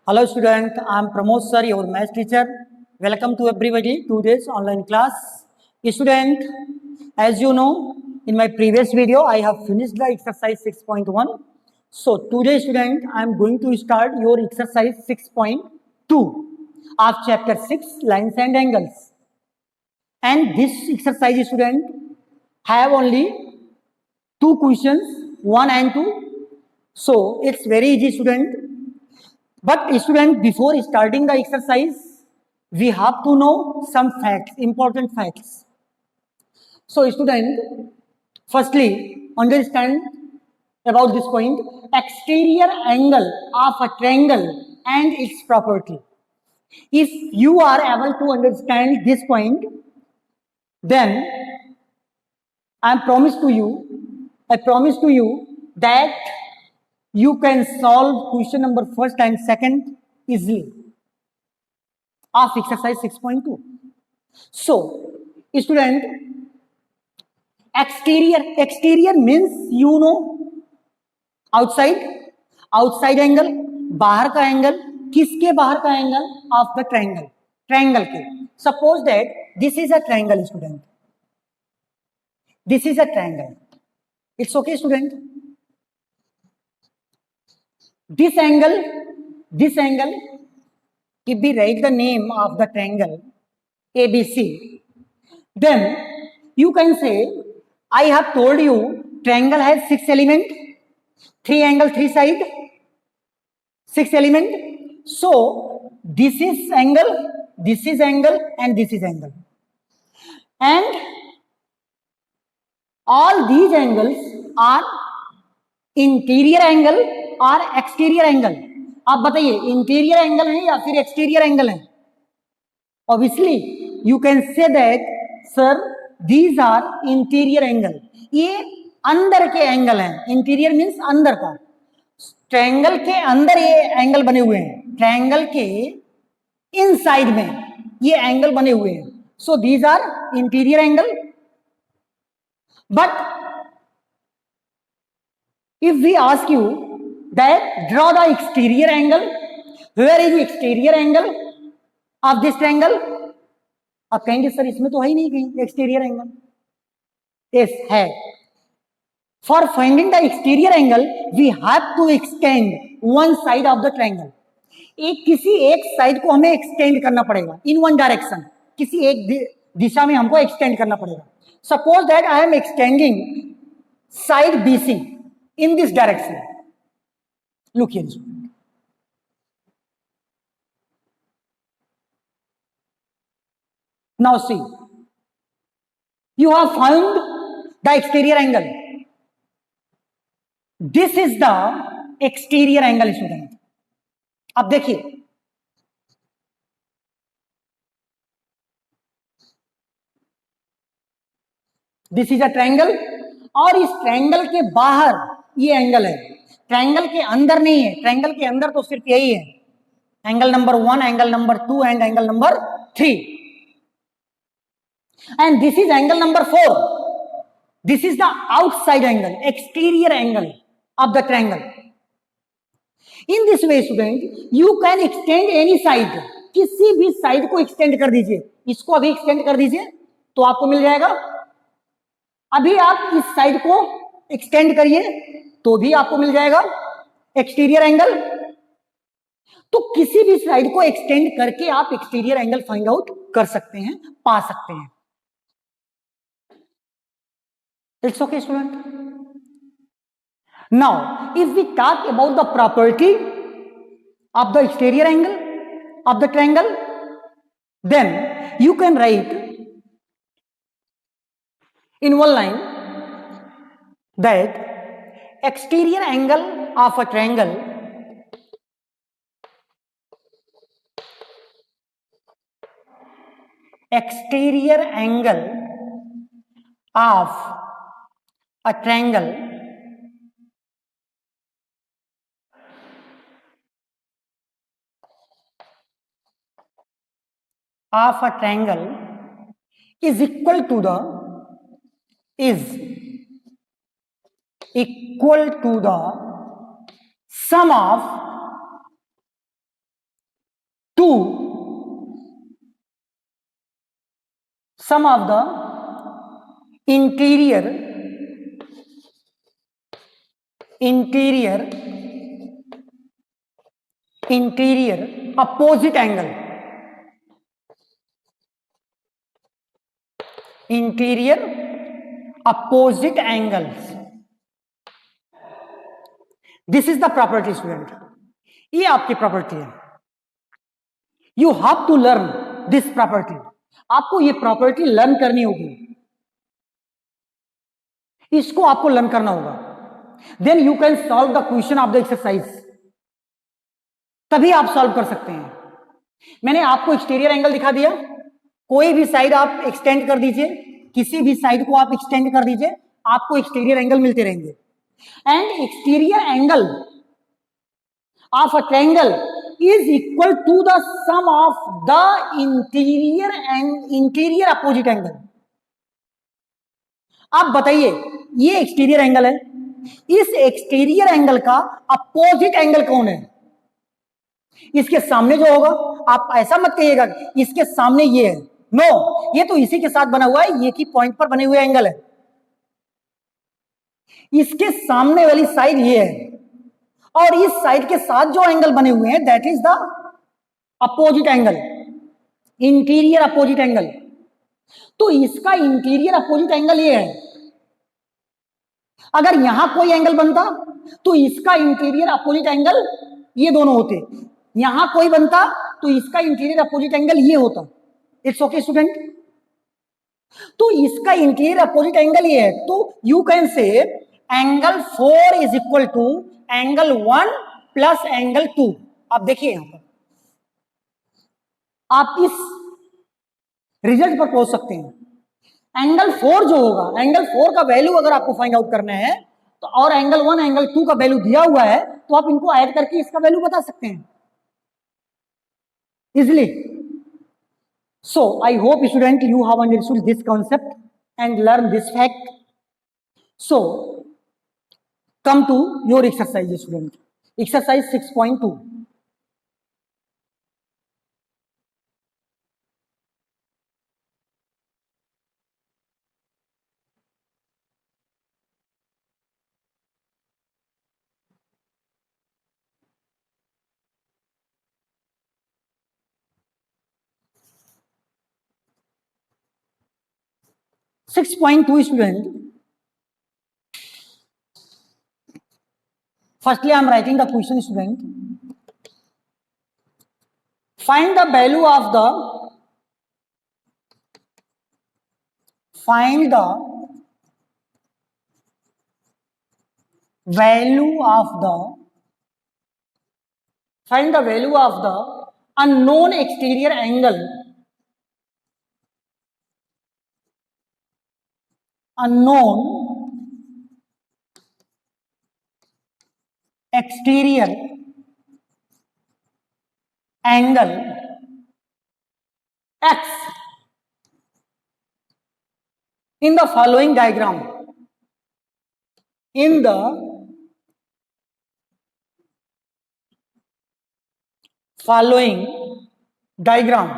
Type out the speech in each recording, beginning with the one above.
Hello student, I am Pramod sir, your math teacher. Welcome to everybody to this online class. Student, as you know, in my previous video, I have finished the exercise 6.1. So today student, I am going to start your exercise 6.2 of chapter 6, lines and angles. And this exercise student have only two questions, 1 and 2. So it's very easy student. But student, before starting the exercise, we have to know some facts, important facts. So student, firstly, understand about this point, exterior angle of a triangle and its property. If you are able to understand this point, then I promise to you that you can solve question number first and second easily of exercise 6.2. So, student, exterior means outside angle, बाहर का angle, किसके बाहर का angle? Of the triangle के. Suppose that this is a triangle student, this is a triangle. It's okay student. This angle, if we write the name of the triangle ABC, then you can say, I have told you triangle has 6 elements, 3 angle, 3 side, 6 element. So this is angle, and this is angle. And all these angles are interior angle और exterior angle. आप बताइए interior angle है या फिर exterior angle है? Obviously you can say that sir these are interior angle. ये अंदर के एंगल हैं. इंटीरियर मींस अंदर का. ट्रायंगल के अंदर ये एंगल बने हुए हैं, ट्रायंगल के इनसाइड में ये एंगल बने हुए हैं. So these are interior angle. But if we ask you that draw the exterior angle, where is the exterior angle of this triangle? आप कहेंगे सर इसमें तो है ही नहीं कहीं एक्सटीरियर एंगल. यस है. For finding the exterior angle we have to extend one side of the triangle. किसी एक साइड को हमें एक्सटेंड करना पड़ेगा इन वन डायरेक्शन. किसी एक दिशा में हमको एक्सटेंड करना पड़ेगा. Suppose that I am extending side BC in this direction. Look here. Now see, you have found the exterior angle. This is the exterior angle student. अब देखिए दिस इज अ ट्रायंगल और इस triangle के बाहर ये angle है. Triangle के अंदर नहीं है. ट्रायंगल के अंदर तो सिर्फ यही है, angle number 1, angle number 2 and angle number 3. And this is angle number 4. This is the outside angle, exterior angle of the triangle. In this way student you can extend any side. किसी भी side को extend कर दीजिए. इसको अभी extend कर दीजिए तो आपको मिल जाएगा. अभी आप इस साइड को एक्सटेंड करिए तो भी आपको मिल जाएगा एक्सटीरियर एंगल. तो किसी भी साइड को एक्सटेंड करके आप एक्सटीरियर एंगल फाइंड आउट कर सकते हैं, पा सकते हैं. It's okay student. Now if we talk about the property of the exterior angle of the triangle, then you can write in one line that exterior angle of a triangle is equal to the sum of sum of the interior opposite angle, interior opposite angles. This is the property student. ये आपकी property है. You have to learn this property. आपको ये property learn करनी होगी, इसको आपको learn करना होगा. Then you can solve the question of the exercise. तभी आप सॉल्व कर सकते हैं. मैंने आपको एक्सटीरियर एंगल दिखा दिया. कोई भी साइड आप एक्सटेंड कर दीजिए, किसी भी साइड को आप एक्सटेंड कर दीजिए, आपको एक्सटीरियर एंगल मिलते रहेंगे. And exterior angle of a triangle is equal to the sum of the interior and interior opposite angle. आप बताइए, ये एक्सटीरियर एंगल है, इस एक्सटीरियर एंगल का अपोजिट एंगल कौन है? इसके सामने जो होगा. आप ऐसा मत कहिएगा इसके सामने ये है. नो, ये तो इसी के साथ बना हुआ है, ये की पॉइंट पर बने हुए एंगल है. इसके सामने वाली साइड ये है, और इस साइड के साथ जो एंगल बने हुए हैं that is the opposite angle, interior opposite angle. तो इसका इंटीरियर अपोजिट एंगल ये है. अगर यहां कोई एंगल बनता तो इसका इंटीरियर अपोजिट एंगल ये दोनों होते. यहां कोई बनता तो इसका इंटीरियर अपोजिट एंगल ये होता. It's okay student. तो इसका इंटीरियर अपोजिट एंगल ये है. तो you can say angle 4 is equal to angle 1 plus angle 2. आप देखिए यहां पर आप इस रिजल्ट पर पहुंच सकते हैं. एंगल 4 जो होगा, एंगल 4 का वैल्यू अगर आपको फाइंड आउट करना है तो, और एंगल 1 एंगल 2 का वैल्यू दिया हुआ है, तो आप इनको ऐड करके इसका वैल्यू बता सकते हैं easily. So I hope student you have understood this concept and learn this fact. So come to your exercise student. Exercise 6.2. student. Firstly, I am writing the question student. Find the value of the unknown exterior angle x in the following diagram. In the following diagram.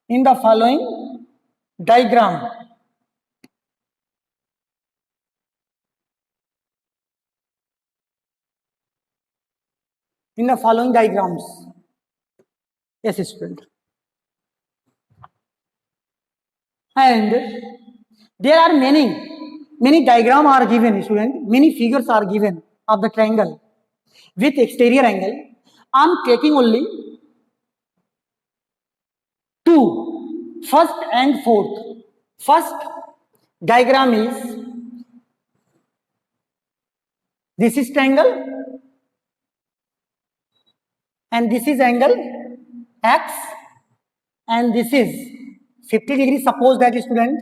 In the following diagram. In the following diagrams. Yes, student. And there are many diagrams are given, student. Many figures are given of the triangle with exterior angle. I am taking only two, first and fourth. First diagram is this is triangle and this is angle x and this is 50 degree. Suppose that student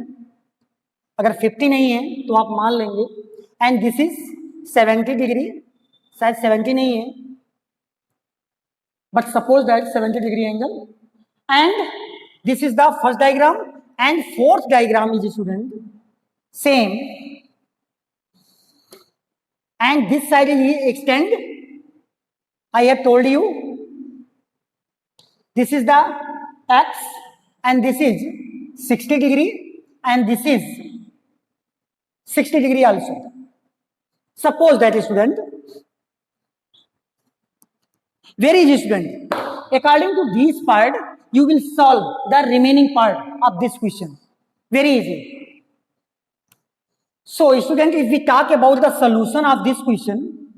अगर 50 नहीं है तो आप मान लेंगे. And this is 70 degree. शायद 70 नहीं है but suppose that 70 degree angle. And this is the first diagram and fourth diagram is student same. And this side is extend. I have told you This is the x and this is 60 degree and this is 60 degree also. Suppose that student, very easy student, according to this part you will solve the remaining part of this question. Very easy. So student, if we talk about the solution of this question,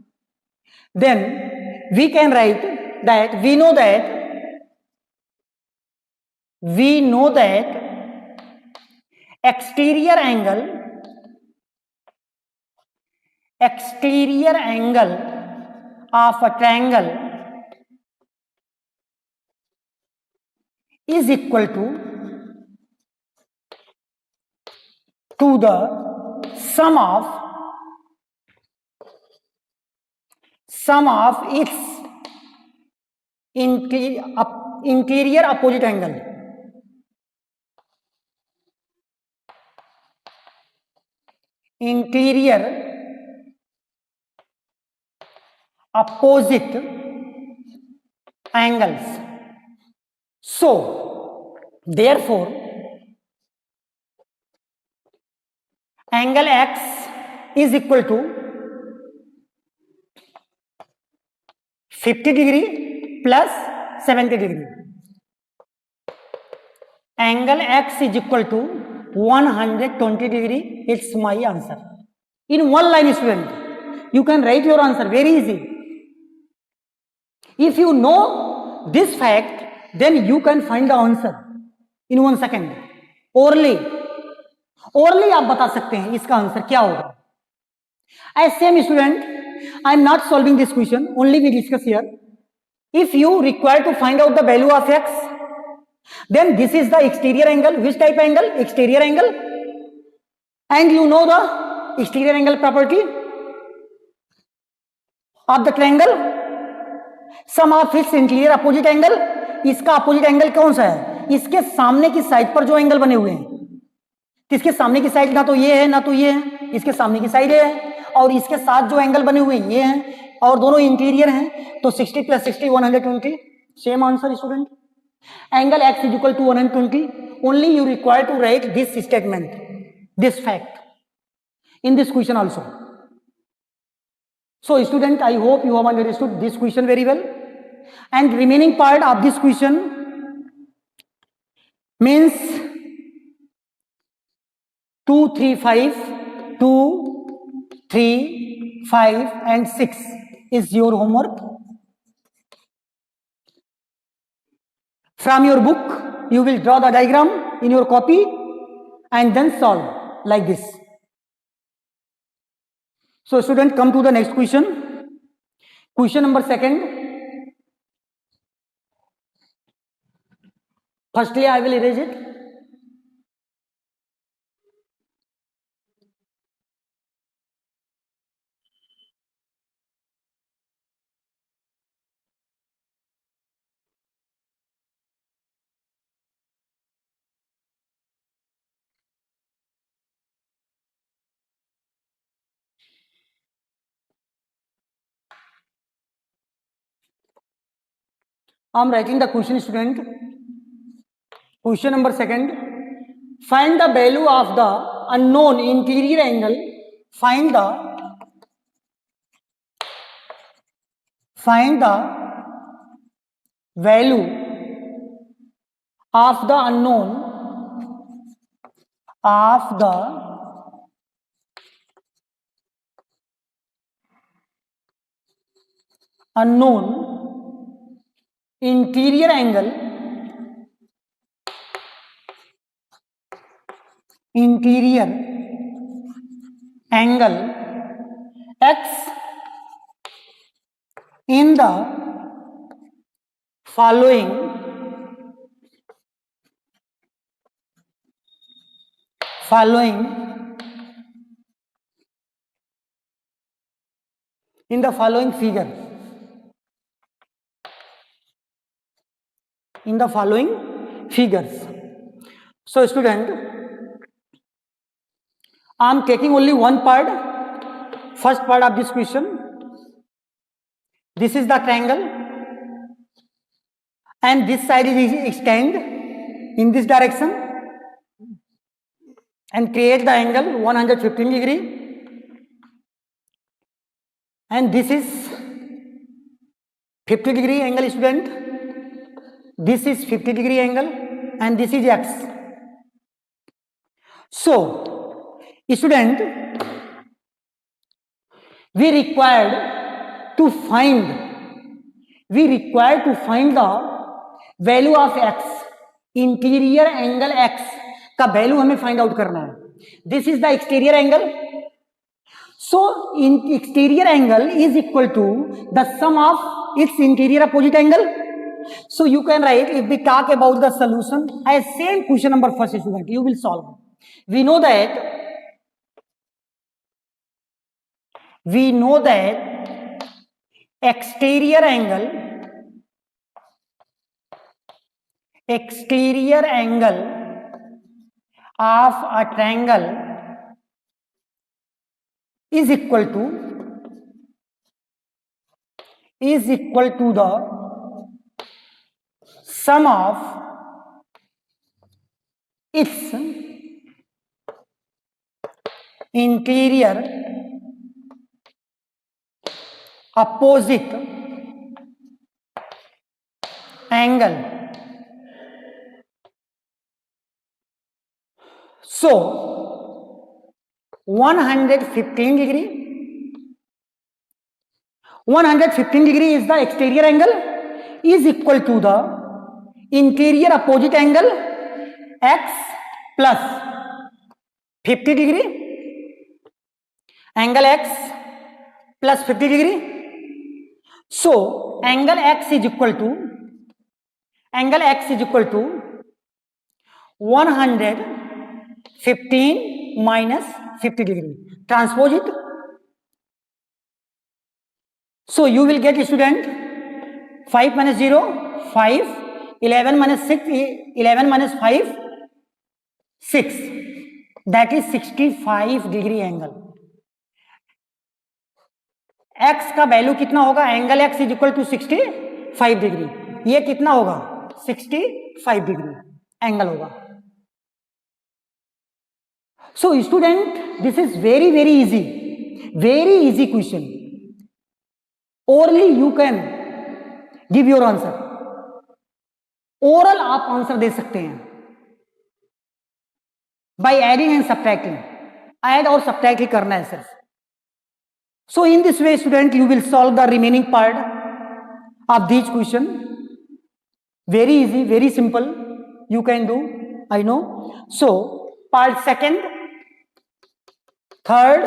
then we can write that we know that exterior angle of a triangle is equal to the sum of its interior opposite angle. Interior opposite angles. So therefore angle x is equal to 50 degree plus 70 degree. Angle x is equal to 120 degree. It's my answer. In one line, student, you can write your answer. Very easy. If you know this fact, then you can find the answer in 1 second. Orally आप बता सकते हैं इसका answer क्या होगा. As same student, I am not solving this question, only we discuss here. If you require to find out the value of x, then this is the exterior angle. Which type angle? Exterior angle. And you know the exterior angle property of the triangle. Sum of its interior opposite angle. इसका opposite angle कौन सा है? इसके सामने की side पर जो angle बने हुए हैं. इसके सामने की साइड ना तो ये है ना तो ये है, इसके सामने की साइड है, और इसके साथ जो एंगल बने हुए हैं ये हैं, और दोनों इंटीरियर हैं. तो 60 + 60 120. Same answer student. Angle x is equal to 120. Only you require to write this statement, this fact in this question also. So student, I hope you have understood this question very well. And remaining part of this question means 2, 3, 5, 2, 3, 5 and 6 is your homework. From your book, you will draw the diagram in your copy and then solve like this. So student, come to the next question. Question number 2. Firstly, I will erase it. I am writing the question, student. Question number 2. Find the value of the unknown interior angle. Find the value of the unknown interior angle x in the following figure. In the following figures. So student, I am taking only one part, first part of this question. This is the triangle and this side is extend in this direction and create the angle 115 degree, and this is 50 degree angle, student. This is 50 degree angle and this is x. So student, we required to find the value of x, interior angle x का value हमें find out करना है. This is the exterior angle. So in exterior angle is equal to the sum of its interior opposite angle. So you can write, if we talk about the solution as same question number first, student, you will solve. We know that exterior angle of a triangle is equal to the sum of its interior opposite angle. So 115 degree is the exterior angle, is equal to the interior opposite angle x plus 50 degree, angle x plus 50 degree. So angle x is equal to 115 minus 50 degree. Transpose it. So you will get, student, 5 minus 0, 5, 11 minus 6, 11 minus 5, 6. That is 65 degree angle. x का value कितना होगा? Angle x is equal to 65 degree. ये कितना होगा? 65 degree angle होगा. So student, this is very easy question. Orally you can give your answer. Oral आप answer दे सकते हैं by adding and subtracting. Add और सब्ट्रैक्ट ही करना है सिर्फ. So in this way, student, you will solve the remaining part of these question. Very easy, very simple. You can do, I know. So part second, third,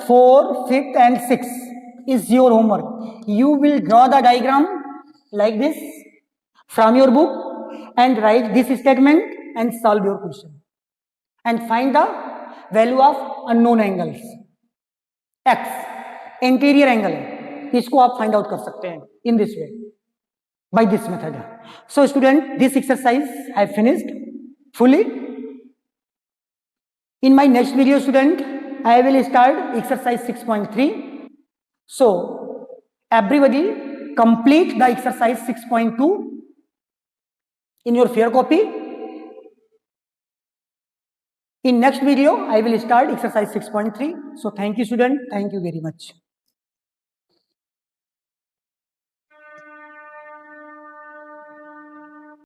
fourth, fifth and sixth is your homework. You will draw the diagram like this from your book and write this statement and solve your question and find the value of unknown angles. X interior angle है, इसको आप find out कर सकते हैं in this way, by this method. So student, this exercise I have finished fully. In my next video, student, I will start exercise 6.3. So everybody complete the exercise 6.2 in your fair copy. In next video, I will start exercise 6.3. So thank you, student. Thank you very much.